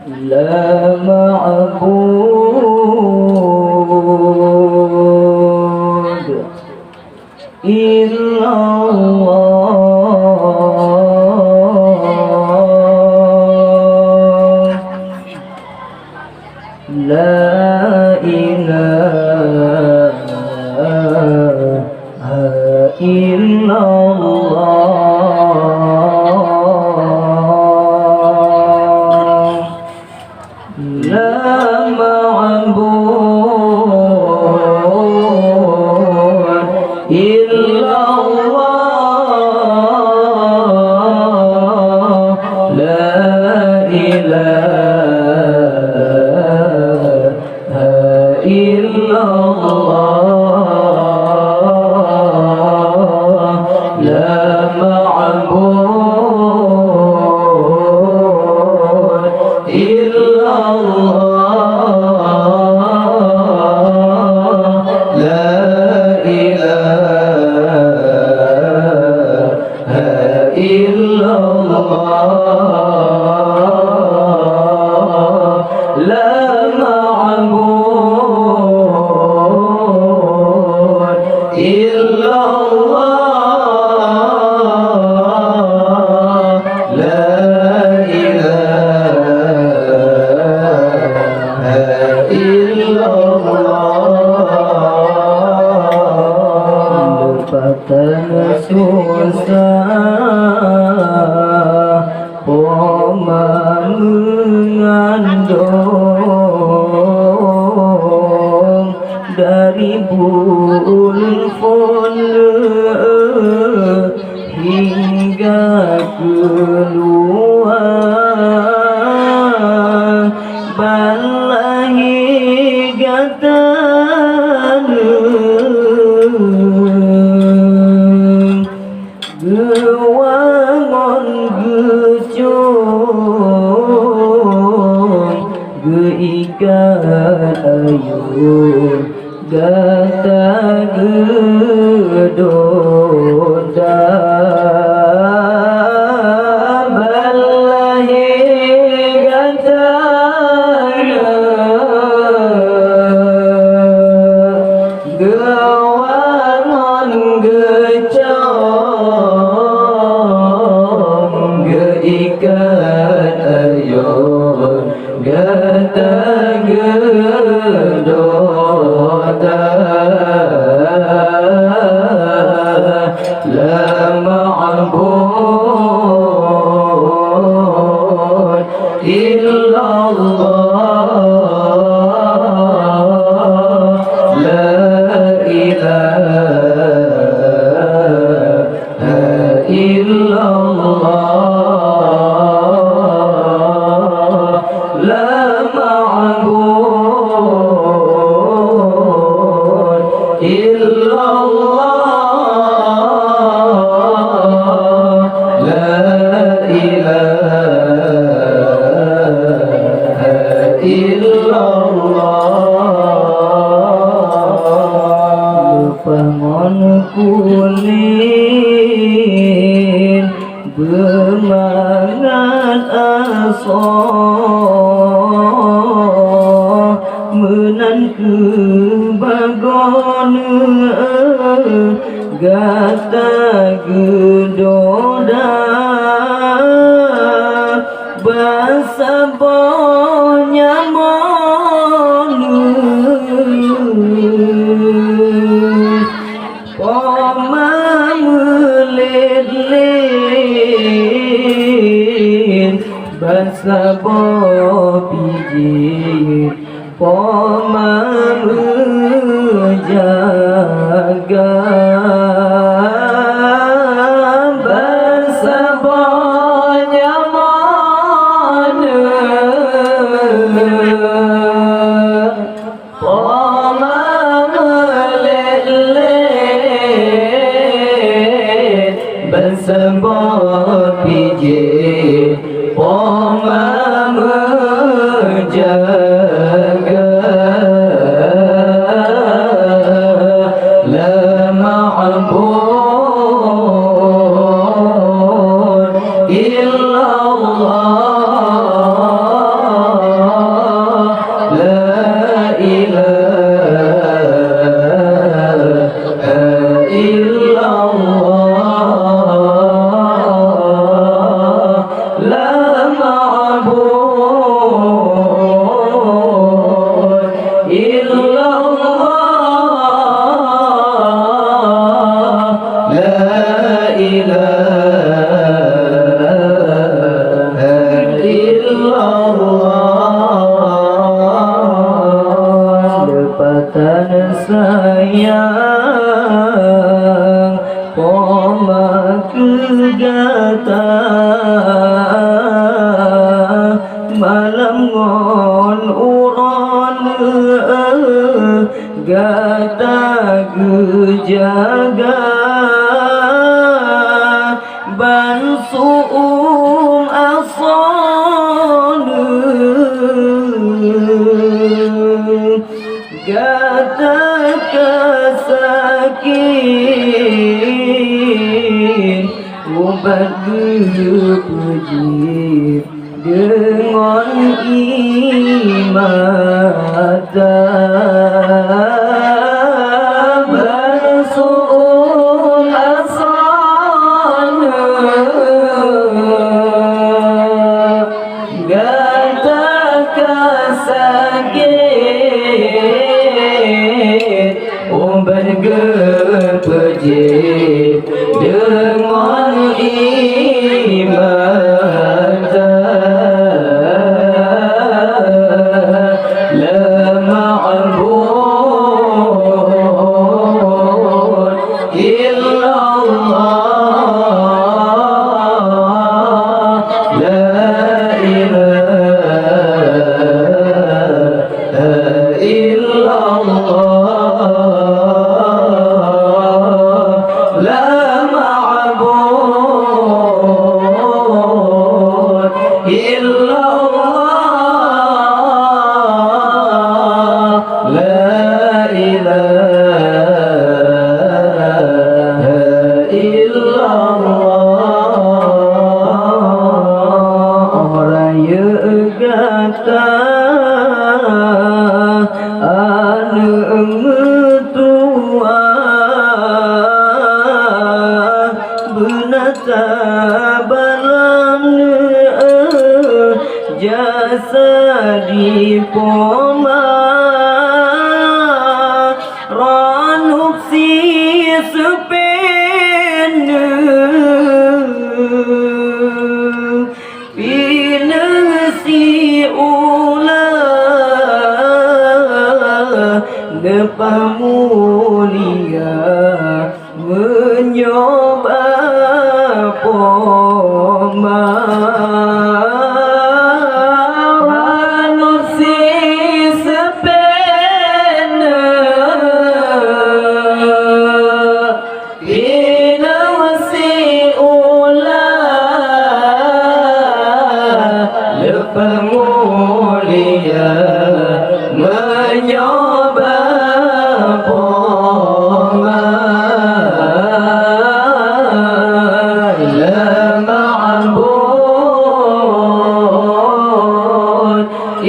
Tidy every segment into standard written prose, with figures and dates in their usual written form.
لا معبود إلا الله لا إله إلا الله لا معبود إلا الله لا إله إلا الله لا معبود إلا الله لا إله إلا الله لا معبود إلا الله لا إله إلا الله lupakan susah mengandung dari bulfon hingga keluar balahi gatan gewangon gecung geikan ayun gata gedonda balahi gata gewangon gecung geikan ayun gata gedonda la ma'bud illa Allah la ilaha illa Allah la معبود إلا الله لا إله إلا الله lupakan kulit bermangan asal menan kebagon gata gedoda basa bonya monu poma melelin basa bo pijit poma menjaga basa bonya mana poma melelin basa bo pijit poma menjaga la illallah. Lepatan sayang Poma kegata malam ngon uron gata gejaga ban suum ason gata kasakit ubat puji dengan imada bersuul asana gata kasakit ubat puji dengan imada jasa di poma ranuk si sepene pina si ulah nepamulia menyoba poma pemulia menyoba poma la ma'bud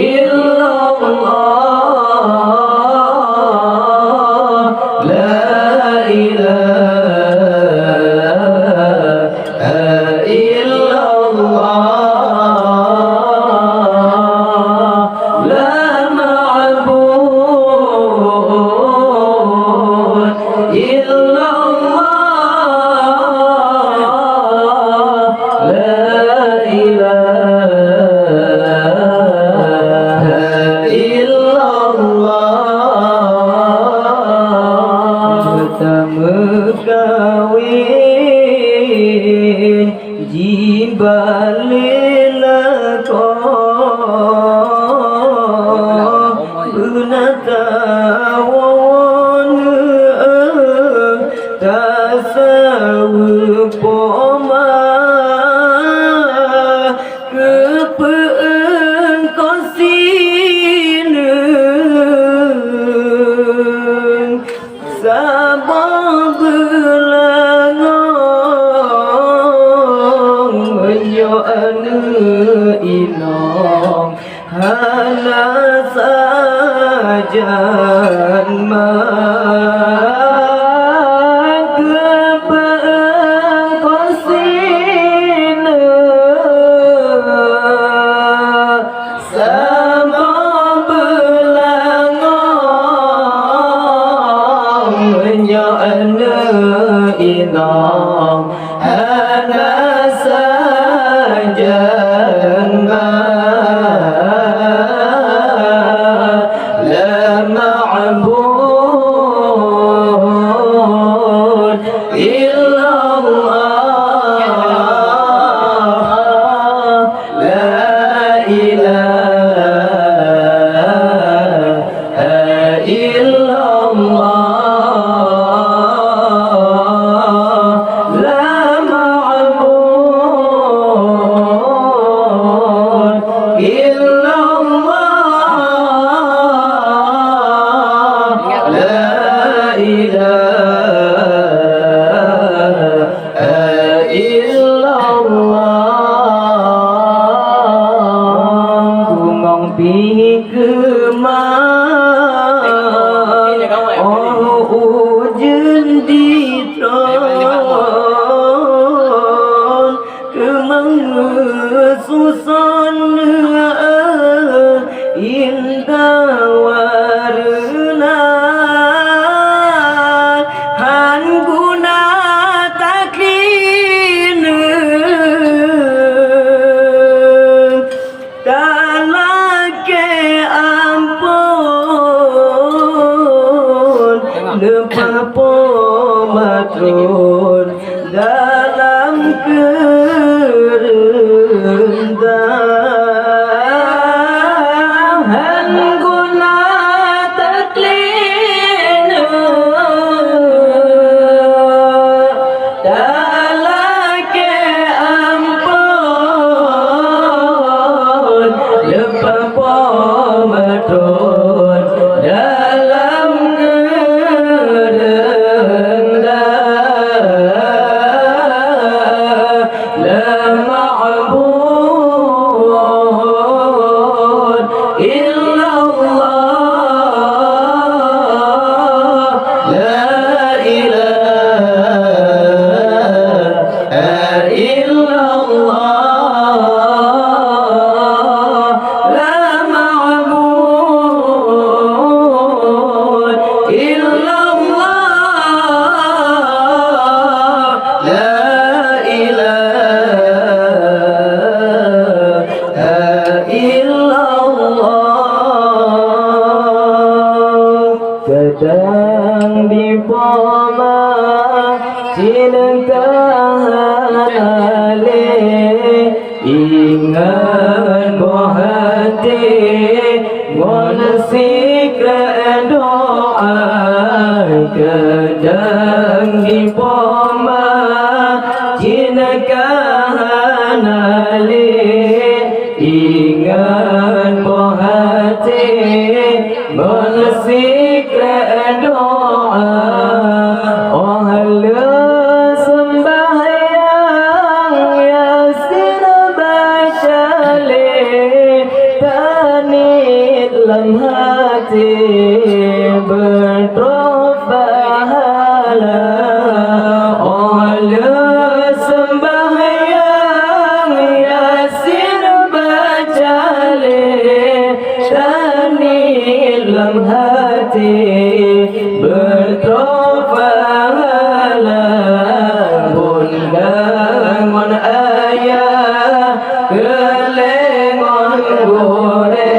illallah la ilaha illallah kawin jibalila ko bunatawon tasawu poma kepeun kosine sabang inong hana sajan kosina sama belangong menyoana inong hana sajan pi kemar ujun di tron kemang susun indah warna han guna taklin tanake ampun lepapo matrun dalam kerendahan guna taklin talake ampun lepapo matrun dalam sedang dipoma cinta hale ingat hati sikra doa sedang dipoma cinta hale ingat hati sikra doa oh hala sembahyang yasin baca le tanit dalam hati berpahala oh hala sembahyang yasin baca le tanit dalam hati berpahala bundangon ayah kelengon gore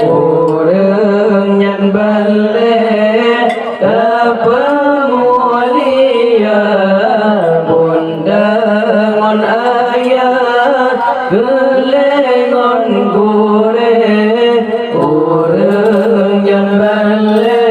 urang nyan bale kapemulia bundangon ayah kelengon gore urang nyan bale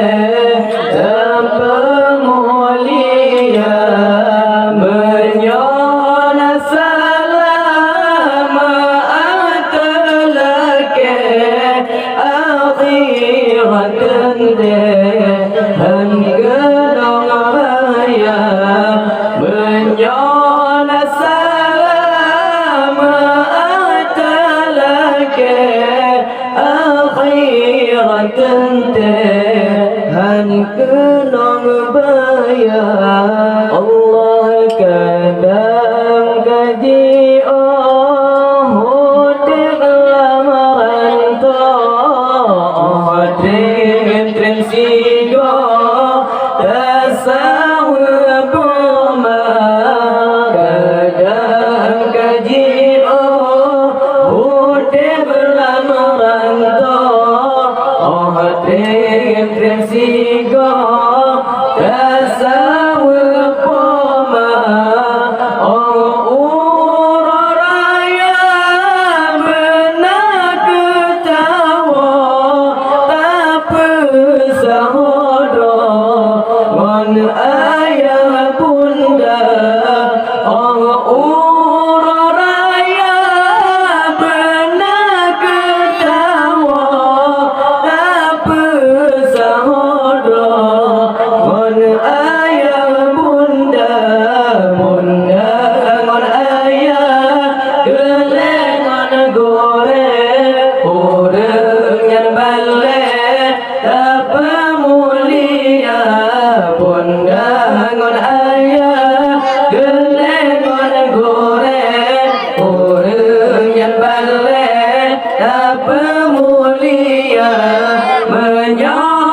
kenang bayar Allah kadang gaji hotel lamaran to tren sigo tasawa boma kadang gaji hotel lamaran to tren sigo tasawa poma uraya benak ketawa tapi sahodro mon ayah bunda uraya benak apa mulia menyapa